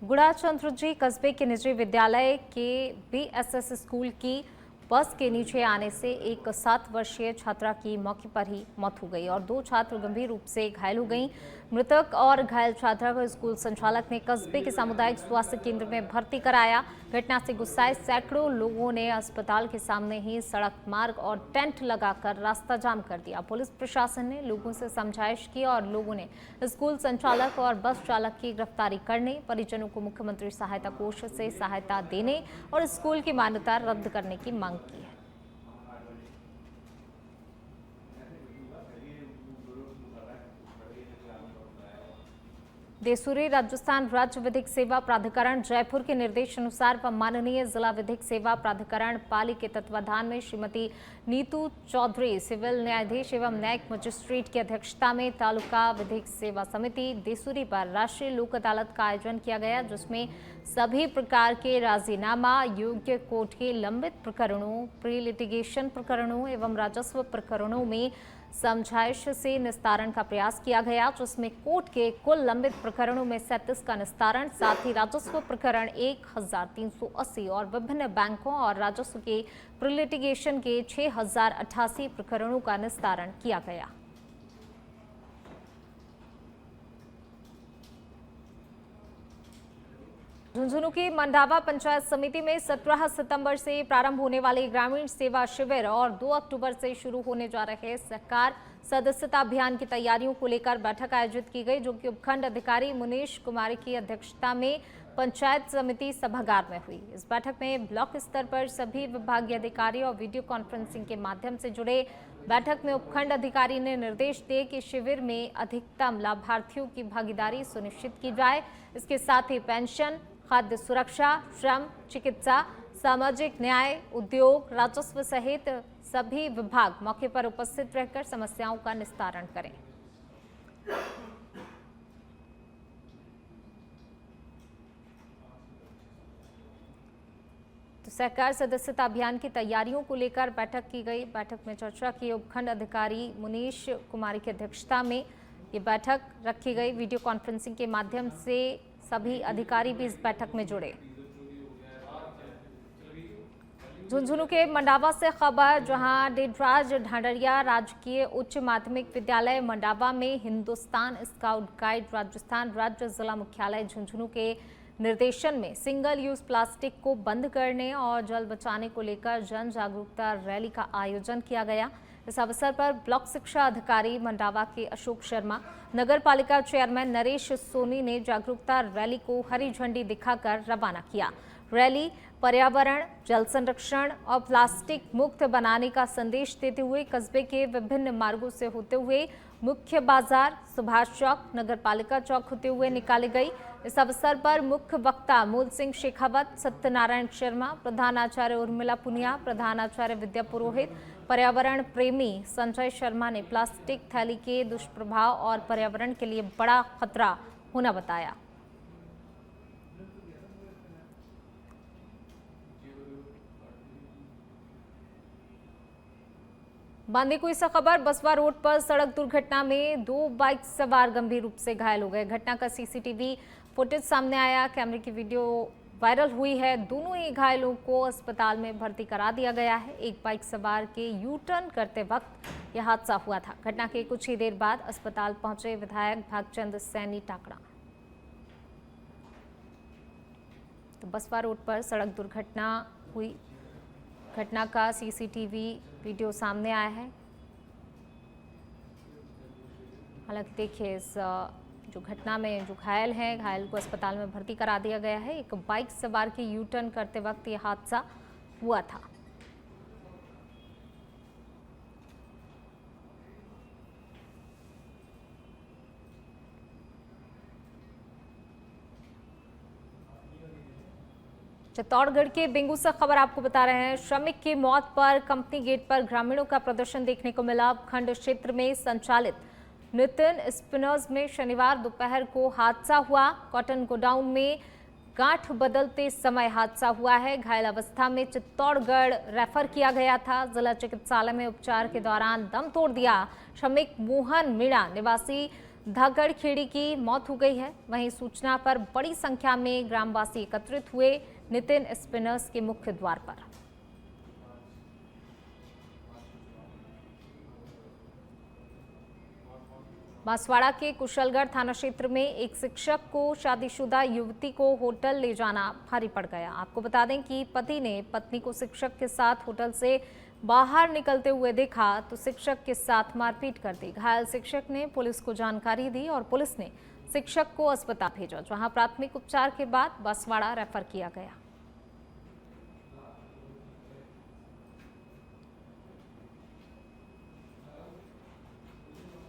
गुड़ाचंद्र जी कस्बे के निजी विद्यालय के बीएसएस स्कूल की बस के नीचे आने से एक 7 वर्षीय छात्रा की मौके पर ही मौत हो गई और 2 छात्र गंभीर रूप से घायल हो गईं। मृतक और घायल छात्रा को स्कूल संचालक ने कस्बे के सामुदायिक स्वास्थ्य केंद्र में भर्ती कराया। घटना से गुस्साए सैकड़ों लोगों ने अस्पताल के सामने ही सड़क मार्ग और टेंट लगाकर रास्ता जाम कर दिया। पुलिस प्रशासन ने लोगों से समझाइश की और लोगों ने स्कूल संचालक और बस चालक की गिरफ्तारी करने, परिजनों को मुख्यमंत्री सहायता कोष से सहायता देने और स्कूल की मान्यता रद्द करने की मांग की है। देसूरी राजस्थान राज्य विधिक सेवा प्राधिकरण जयपुर के निर्देश अनुसार व माननीय जिला विधिक सेवा प्राधिकरण पाली के तत्वाधान में श्रीमती नीतू चौधरी सिविल न्यायाधीश एवं न्यायिक मजिस्ट्रेट की अध्यक्षता में तालुका विधिक सेवा समिति देसूरी पर राष्ट्रीय लोक अदालत का आयोजन किया गया, जिसमें सभी प्रकार के राजीनामा योग्य कोर्ट के लंबित प्रकरणों, प्री लिटिगेशन प्रकरणों एवं राजस्व प्रकरणों में समझाइश से निस्तारण का प्रयास किया गया, जिसमें कोर्ट के कुल लंबित प्रकरणों में 37 का निस्तारण, साथ ही राजस्व प्रकरण 1380 और विभिन्न बैंकों और राजस्व के प्री लिटिगेशन के 6088 प्रकरणों का निस्तारण किया गया। झुंझुनू की मंडावा पंचायत समिति में 17 सितंबर से प्रारंभ होने वाले ग्रामीण सेवा शिविर और 2 अक्टूबर से शुरू होने जा रहे सहकार सदस्यता अभियान की तैयारियों को लेकर बैठक आयोजित की गई, जो कि उपखंड अधिकारी मुनीश कुमारी की अध्यक्षता में पंचायत समिति सभागार में हुई। इस बैठक में ब्लॉक स्तर पर सभी विभागीय अधिकारी और वीडियो कॉन्फ्रेंसिंग के माध्यम से जुड़े। बैठक में उपखंड अधिकारी ने निर्देश दिए कि शिविर में अधिकतम लाभार्थियों की भागीदारी सुनिश्चित की जाए। इसके साथ ही पेंशन, खाद्य सुरक्षा, श्रम, चिकित्सा, सामाजिक न्याय, उद्योग, राजस्व सहित सभी विभाग मौके पर उपस्थित रहकर समस्याओं का निस्तारण करें। तो सहकार सदस्यता अभियान की तैयारियों को लेकर बैठक की गई। बैठक में चर्चा की उपखंड अधिकारी मुनीश कुमारी की अध्यक्षता में ये बैठक रखी गई। वीडियो कॉन्फ्रेंसिंग के माध्यम से सभी अधिकारी भी इस बैठक में जुड़े। झुंझुनू के मंडावा से खबर, जहां डेडराज ढांडरिया राजकीय उच्च माध्यमिक विद्यालय मंडावा में हिंदुस्तान स्काउट गाइड राजस्थान राज्य जिला मुख्यालय झुंझुनू के निर्देशन में सिंगल यूज प्लास्टिक को बंद करने और जल बचाने को लेकर जन जागरूकता रैली का आयोजन किया गया। इस अवसर पर ब्लॉक शिक्षा अधिकारी मंडावा के अशोक शर्मा, नगर पालिका चेयरमैन नरेश सोनी ने जागरूकता रैली को हरी झंडी दिखाकर रवाना किया। रैली पर्यावरण, जल संरक्षण और प्लास्टिक मुक्त बनाने का संदेश देते हुए कस्बे के विभिन्न मार्गों से होते हुए मुख्य बाजार, सुभाष चौक, नगर पालिका चौक होते हुए निकाली गई। इस अवसर पर मुख्य वक्ता मूल सिंह शेखावत, सत्यनारायण शर्मा, प्रधानाचार्य उर्मिला पुनिया, प्रधानाचार्य विद्या पुरोहित, पर्यावरण प्रेमी संजय शर्मा ने प्लास्टिक थैली के दुष्प्रभाव और पर्यावरण के लिए बड़ा खतरा होना बताया। बांदीकुई से खबर, बसवा रोड पर सड़क दुर्घटना में 2 बाइक सवार गंभीर रूप से घायल हो गए। घटना का सीसीटीवी फुटेज सामने आया, कैमरे की वीडियो वायरल हुई है। दोनों ही घायलों को अस्पताल में भर्ती करा दिया गया है। एक बाइक सवार के यू टर्न करते वक्त यह हादसा हुआ था। घटना के कुछ ही देर बाद अस्पताल पहुंचे विधायक भागचंद सैनी टाकड़ा। तो बसवा रोड पर सड़क दुर्घटना हुई। घटना का सीसीटीवी वीडियो सामने आया है। हालांकि देखिए, इस जो घटना में जो घायल हैं, घायल को अस्पताल में भर्ती करा दिया गया है। एक बाइक सवार के यू टर्न करते वक्त यह हादसा हुआ था। चित्तौड़गढ़ के बेंगू से खबर आपको बता रहे हैं। श्रमिक की मौत पर कंपनी गेट पर ग्रामीणों का प्रदर्शन देखने को मिला। खंड क्षेत्र में संचालित नितिन स्पिनर्स में शनिवार दोपहर को हादसा हुआ। कॉटन गोडाउन में गांठ बदलते समय हादसा हुआ है। घायल अवस्था में चित्तौड़गढ़ रेफर किया गया था। जिला चिकित्सालय में उपचार के दौरान दम तोड़ दिया। श्रमिक मोहन मीणा निवासी धागड़ खेड़ी की मौत हो गई है। वहीं सूचना पर बड़ी संख्या में ग्रामवासी एकत्रित हुए नितिन स्पिनर्स के मुख्य द्वार पर। बांसवाड़ा के कुशलगढ़ थाना क्षेत्र में एक शिक्षक को शादीशुदा युवती को होटल ले जाना भारी पड़ गया। आपको बता दें कि पति ने पत्नी को शिक्षक के साथ होटल से बाहर निकलते हुए देखा तो शिक्षक के साथ मारपीट कर दी। घायल शिक्षक ने पुलिस को जानकारी दी और पुलिस ने शिक्षक को अस्पताल भेजा, जहां प्राथमिक उपचार के बाद बांसवाड़ा रेफर किया गया।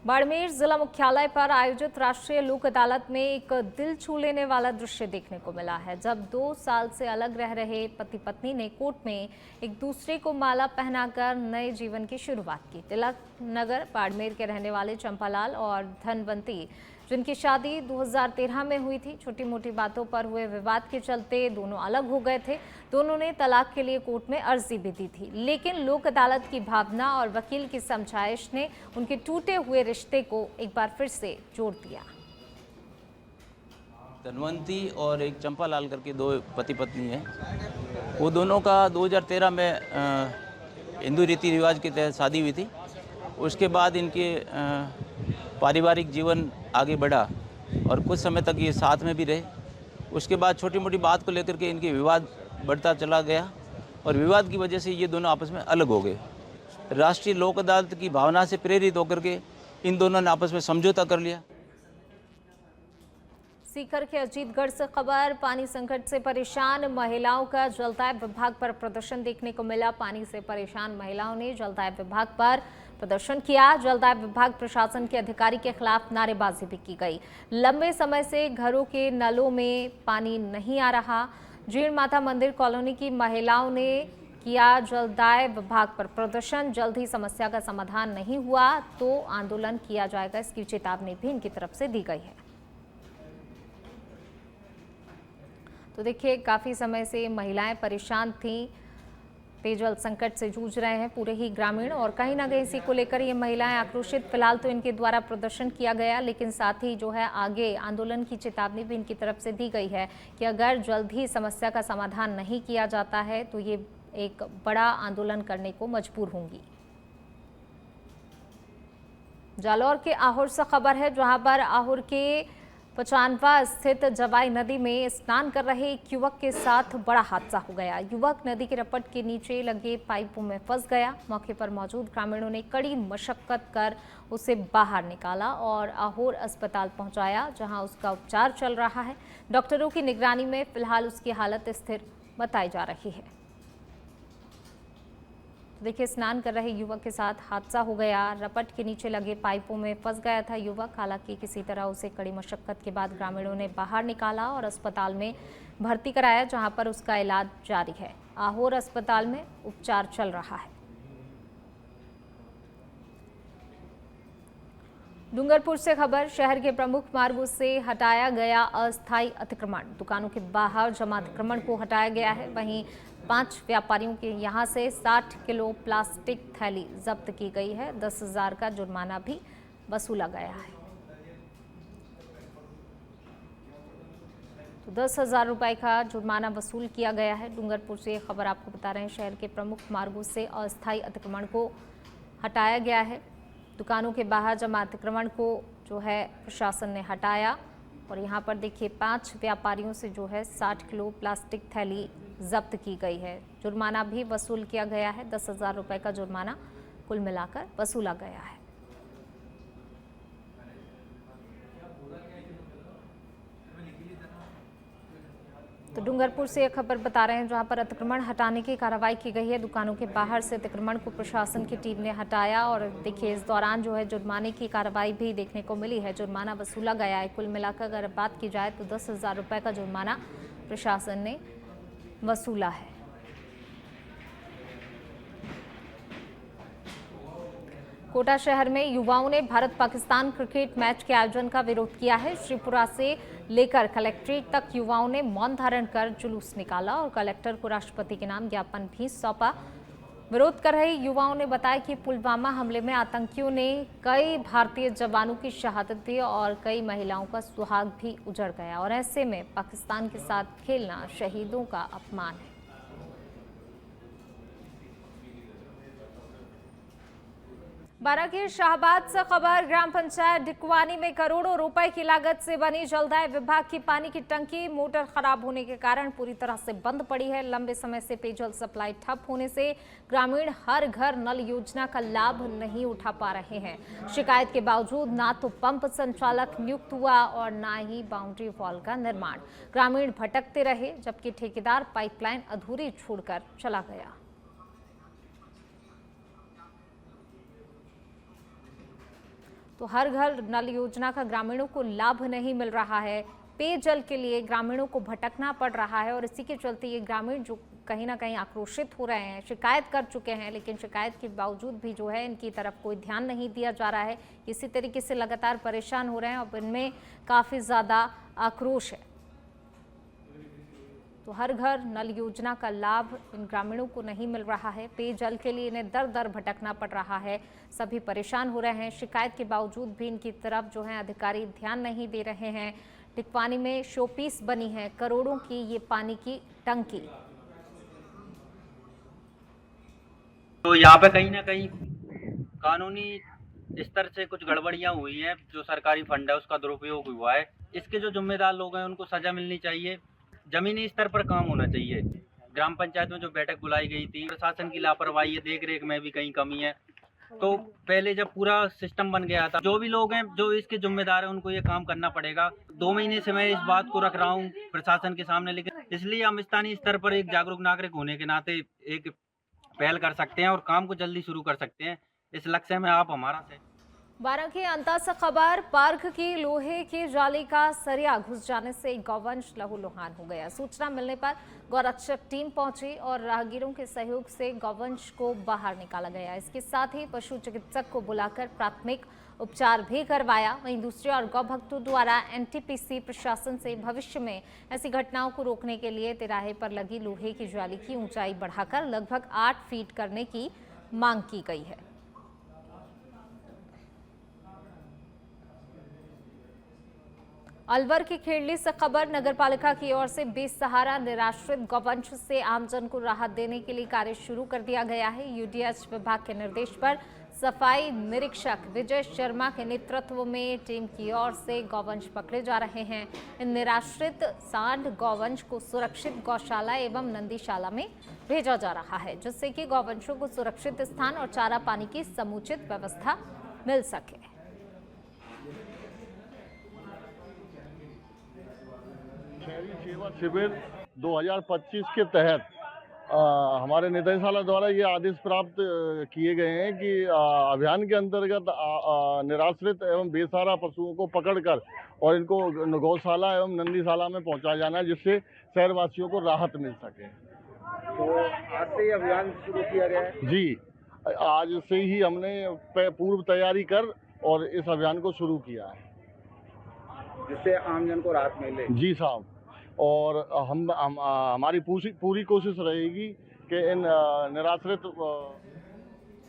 बाड़मेर जिला मुख्यालय पर आयोजित राष्ट्रीय लोक अदालत में एक दिल छू लेने वाला दृश्य देखने को मिला है, जब 2 साल से अलग रह रहे पति पत्नी ने कोर्ट में एक दूसरे को माला पहनाकर नए जीवन की शुरुआत की। तिलक नगर बाड़मेर के रहने वाले चंपालाल और धनवंती, जिनकी शादी 2013 में हुई थी, छोटी मोटी बातों पर हुए विवाद के चलते दोनों अलग हो गए थे। दोनों ने तलाक के लिए कोर्ट में अर्जी भी दी थी, लेकिन लोक अदालत की भावना और वकील की समझाइश ने उनके टूटे हुए रिश्ते को एक बार फिर से जोड़ दिया। धनवंती और एक चंपालाल करके 2 पति पत्नी हैं। वो दोनों का 2013 में हिंदू रीति रिवाज के तहत शादी हुई थी। उसके बाद इनके पारिवारिक जीवन आगे बढ़ा और कुछ समय तक ये साथ में भी रहे। उसके बाद छोटी मोटी बात को लेकर के इनके विवाद बढ़ता चला गया और विवाद की वजह से ये दोनों आपस में अलग हो गए। राष्ट्रीय लोक अदालत की भावना से प्रेरित होकर के इन दोनों ने आपस में समझौता कर लिया। सीकर के अजीतगढ़ से खबर, पानी संकट से परेशान महिलाओं का जलदाय विभाग पर प्रदर्शन देखने को मिला। पानी से परेशान महिलाओं ने जलदाय विभाग पर प्रदर्शन किया। जलदाय विभाग प्रशासन के अधिकारी के खिलाफ नारेबाजी भी की गई। लंबे समय से घरों के नलों में पानी नहीं आ रहा। जीण माता मंदिर कॉलोनी की महिलाओं ने किया जलदाय विभाग पर प्रदर्शन। जल्द ही समस्या का समाधान नहीं हुआ तो आंदोलन किया जाएगा, इसकी चेतावनी भी इनकी तरफ से दी गई है। तो देखिए, काफ़ी समय से महिलाएं परेशान थीं, पेयजल संकट से जूझ रहे हैं पूरे ही ग्रामीण, और कहीं ना कहीं इसी को लेकर ये महिलाएं आक्रोशित। फिलहाल तो इनके द्वारा प्रदर्शन किया गया, लेकिन साथ ही जो है आगे आंदोलन की चेतावनी भी इनकी तरफ से दी गई है कि अगर जल्द ही समस्या का समाधान नहीं किया जाता है तो ये एक बड़ा आंदोलन करने को मजबूर होंगी। जालौर के आहुर से खबर है, जहां पर आहुर के पचानवा स्थित जवाई नदी में स्नान कर रहे एक युवक के साथ बड़ा हादसा हो गया। युवक नदी के रपट के नीचे लगे पाइपों में फंस गया। मौके पर मौजूद ग्रामीणों ने कड़ी मशक्कत कर उसे बाहर निकाला और आहोर अस्पताल पहुंचाया, जहां उसका उपचार चल रहा है। डॉक्टरों की निगरानी में फिलहाल उसकी हालत स्थिर बताई जा रही है। देखिए, स्नान कर रहे युवक के साथ हादसा हो गया। रपट के नीचे लगे पाइपों में फंस गया था युवक। हालांकि किसी तरह उसे कड़ी मशक्कत के बाद ग्रामीणों ने बाहर निकाला और अस्पताल में भर्ती कराया, जहां पर उसका इलाज जारी है। आहोर अस्पताल में उपचार चल रहा है। डूंगरपुर से खबर, शहर के प्रमुख मार्गों से हटाया गया अस्थायी अतिक्रमण। दुकानों के बाहर जमा अतिक्रमण को हटाया गया है। वहीं 5 व्यापारियों के यहां से 60 किलो प्लास्टिक थैली जब्त की गई है। 10,000 का जुर्माना भी वसूला गया है। तो 10,000 रुपए का जुर्माना वसूल किया गया है। डूंगरपुर से खबर आपको बता रहे हैं, शहर के प्रमुख मार्गों से अस्थायी अतिक्रमण को हटाया गया है। दुकानों के बाहर जमा अतिक्रमण को जो है प्रशासन ने हटाया और यहाँ पर देखिए 5 व्यापारियों से जो है 60 किलो प्लास्टिक थैली जब्त की गई है। जुर्माना भी वसूल किया गया है। 10,000 रुपए का जुर्माना कुल मिलाकर वसूला गया है। तो डूंगरपुर से एक खबर बता रहे हैं, जहां पर अतिक्रमण हटाने की कार्रवाई की गई है। दुकानों के बाहर से अतिक्रमण को प्रशासन की टीम ने हटाया और देखिए इस दौरान जो है जुर्माने की कार्रवाई भी देखने को मिली है। जुर्माना वसूला गया है। कुल मिलाकर अगर बात की जाए तो 10,000 रुपए का जुर्माना प्रशासन ने वसूला है। कोटा शहर में युवाओं ने भारत पाकिस्तान क्रिकेट मैच के आयोजन का विरोध किया है। श्रीपुरा से लेकर कलेक्ट्रेट तक युवाओं ने मौन धारण कर जुलूस निकाला और कलेक्टर को राष्ट्रपति के नाम ज्ञापन भी सौंपा। विरोध कर रहे युवाओं ने बताया कि पुलवामा हमले में आतंकियों ने कई भारतीय जवानों की शहादत दी और कई महिलाओं का सुहाग भी उजड़ गया और ऐसे में पाकिस्तान के साथ खेलना शहीदों का अपमान है। बारां के शाहबाद से खबर, ग्राम पंचायत डिकवानी में करोड़ों रुपए की लागत से बनी जलदाय विभाग की पानी की टंकी मोटर खराब होने के कारण पूरी तरह से बंद पड़ी है। लंबे समय से पेयजल सप्लाई ठप होने से ग्रामीण हर घर नल योजना का लाभ नहीं उठा पा रहे हैं। शिकायत के बावजूद ना तो पंप संचालक नियुक्त हुआ और ना ही बाउंड्री वॉल का निर्माण। ग्रामीण भटकते रहे जबकि ठेकेदार पाइपलाइन अधूरी छोड़कर चला गया। तो हर घर नल योजना का ग्रामीणों को लाभ नहीं मिल रहा है। पेयजल के लिए ग्रामीणों को भटकना पड़ रहा है और इसी के चलते ये ग्रामीण जो कहीं ना कहीं आक्रोशित हो रहे हैं, शिकायत कर चुके हैं, लेकिन शिकायत के बावजूद भी जो है इनकी तरफ कोई ध्यान नहीं दिया जा रहा है। इसी तरीके से लगातार परेशान हो रहे हैं और इनमें काफ़ी ज़्यादा आक्रोश है। तो हर घर नल योजना का लाभ इन ग्रामीणों को नहीं मिल रहा है। पेयजल के लिए इन्हें दर दर भटकना पड़ रहा है। सभी परेशान हो रहे हैं। शिकायत के बावजूद भी इनकी तरफ जो है अधिकारी ध्यान नहीं दे रहे हैं। टिकवानी में शोपीस बनी है करोड़ों की ये पानी की टंकी। तो यहाँ पे कहीं ना कहीं कानूनी स्तर से कुछ गड़बड़ियाँ हुई हैं। जो सरकारी फंड है उसका दुरुपयोग हुआ है। इसके जो जिम्मेदार लोग हैं उनको सजा मिलनी चाहिए। जमीनी स्तर पर काम होना चाहिए। ग्राम पंचायत में जो बैठक बुलाई गई थी, प्रशासन की लापरवाही है, देख रेख में भी कहीं कमी है। तो पहले जब पूरा सिस्टम बन गया था, जो भी लोग हैं जो इसके जिम्मेदार हैं उनको ये काम करना पड़ेगा। 2 महीने से मैं इस बात को रख रहा हूँ प्रशासन के सामने, लेकिन इसलिए हम स्थानीय स्तर पर एक जागरूक नागरिक होने के नाते एक पहल कर सकते हैं और काम को जल्दी शुरू कर सकते हैं। इस लक्ष्य में आप हमारा से। बारां की अंता से खबर, पार्क की लोहे की जाली का सरिया घुस जाने से एक गौवंश लहूलुहान हो गया। सूचना मिलने पर गौरक्षक टीम पहुंची और राहगीरों के सहयोग से गौवंश को बाहर निकाला गया। इसके साथ ही पशु चिकित्सक को बुलाकर प्राथमिक उपचार भी करवाया। वहीं दूसरी ओर गौ भक्तों द्वारा एनटीपीसी प्रशासन से भविष्य में ऐसी घटनाओं को रोकने के लिए तिराहे पर लगी लोहे की जाली की ऊंचाई बढ़ाकर लगभग 8 फीट करने की मांग की गई है। अलवर की खेड़ली से खबर, नगरपालिका की ओर से बेसहारा निराश्रित गौवंश से आमजन को राहत देने के लिए कार्य शुरू कर दिया गया है। यूडीएच विभाग के निर्देश पर सफाई निरीक्षक विजय शर्मा के नेतृत्व में टीम की ओर से गौवंश पकड़े जा रहे हैं। इन निराश्रित सांड गौवंश को सुरक्षित गौशाला एवं नंदीशाला में भेजा जा रहा है, जिससे कि गौवंशों को सुरक्षित स्थान और चारा पानी की समुचित व्यवस्था मिल सके। शहरी सेवा शिविर 2025 के तहत हमारे निदेशालय द्वारा ये आदेश प्राप्त किए गए हैं कि अभियान के अंतर्गत निराश्रित एवं बेसहारा पशुओं को पकड़कर और इनको गौशाला एवं नंदीशाला में पहुंचाया जाना है, जिससे शहरवासियों को राहत मिल सके। तो आज से ये अभियान शुरू किया गया है? जी, आज से ही हमने पूर्व तैयारी कर और इस अभियान को शुरू किया है, जिससे आमजन को राहत मिले। जी साहब, और हमारी पूरी कोशिश रहेगी कि इन निराश्रित।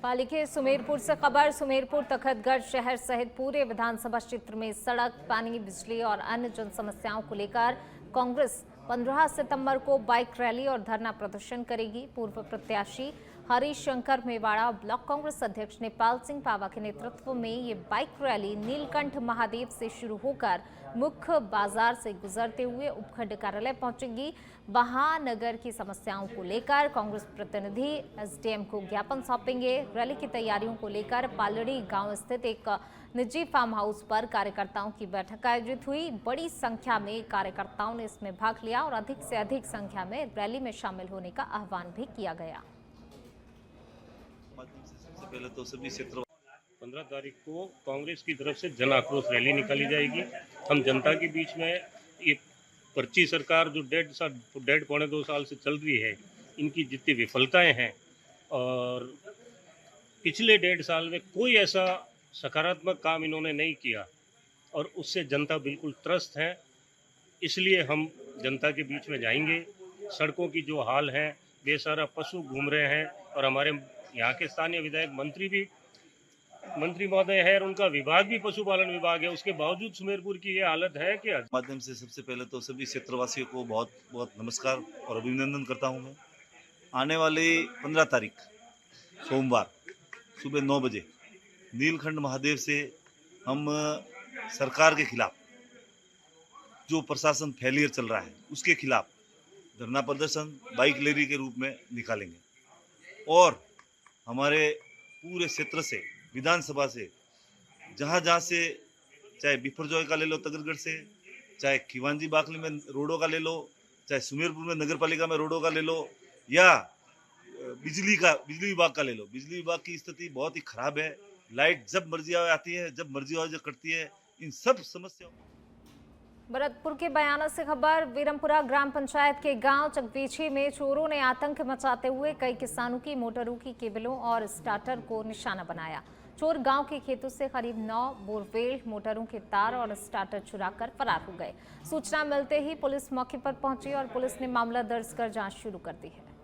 पालिके सुमेरपुर से खबर, सुमेरपुर तखतगढ़ शहर सहित पूरे विधानसभा क्षेत्र में सड़क, पानी, बिजली और अन्य जन समस्याओं को लेकर कांग्रेस 15 सितंबर को बाइक रैली और धरना प्रदर्शन करेगी। पूर्व प्रत्याशी हरिशंकर मेवाड़ा, ब्लॉक कांग्रेस अध्यक्ष नेपाल सिंह पावा के नेतृत्व में ये बाइक रैली नीलकंठ महादेव से शुरू होकर मुख्य बाजार से गुजरते हुए उपखंड कार्यालय पहुंचेगी। वहां नगर की समस्याओं को लेकर कांग्रेस प्रतिनिधि एसडीएम को ज्ञापन सौंपेंगे। रैली की तैयारियों को लेकर पालड़ी गांव स्थित एक निजी फार्म हाउस पर कार्यकर्ताओं की बैठक आयोजित हुई। बड़ी संख्या में कार्यकर्ताओं ने इसमें भाग लिया और अधिक से अधिक संख्या में रैली में शामिल होने का आह्वान भी किया गया। सबसे पहले तो सभी क्षेत्र 15 तारीख को कांग्रेस की तरफ से जन आक्रोश रैली निकाली जाएगी। हम जनता के बीच में ये पर्ची सरकार जो 1.5 साल से चल रही है, इनकी जितनी विफलताएं हैं और पिछले 1.5 साल में कोई ऐसा सकारात्मक काम इन्होंने नहीं किया और उससे जनता बिल्कुल त्रस्त है। इसलिए हम जनता के बीच में जाएंगे। सड़कों की जो हाल है, बेसहारा पशु घूम रहे हैं। और हमारे यहाँ के स्थानीय विधायक मंत्री महोदय है और उनका विभाग भी पशुपालन विभाग है, उसके बावजूद सुमेरपुर की ये हालत है कि माध्यम से सबसे पहले तो सभी क्षेत्रवासियों को बहुत बहुत नमस्कार और अभिनंदन करता हूं मैं। आने वाली 15 तारीख सोमवार सुबह 9 बजे नीलकंठ महादेव से हम सरकार के खिलाफ जो प्रशासन फेलियर चल रहा है उसके खिलाफ धरना प्रदर्शन बाइक रैली के रूप में निकालेंगे। और हमारे पूरे क्षेत्र से विधानसभा से जहाँ से चाहे बिफरजोय का ले लो तगरगढ़ से, चाहे खिवानजी बाकली में रोडों का ले लो, चाहे सुमेरपुर में नगर पालिका में रोडों का ले लो, या बिजली विभाग का ले लो। बिजली विभाग की स्थिति बहुत ही खराब है। लाइट जब मर्जी आती है, जब मर्जी जब कटती है। इन सब समस्याओं भरतपुर के बयाना से खबर। वीरमपुरा ग्राम पंचायत के गांव चकबीछी में चोरों ने आतंक मचाते हुए कई किसानों की मोटरों की केबलों और स्टार्टर को निशाना बनाया। चोर गांव के खेतों से करीब 9 बोरवेल मोटरों के तार और स्टार्टर चुराकर फरार हो गए। सूचना मिलते ही पुलिस मौके पर पहुंची और पुलिस ने मामला दर्ज कर जांच शुरू कर दी है।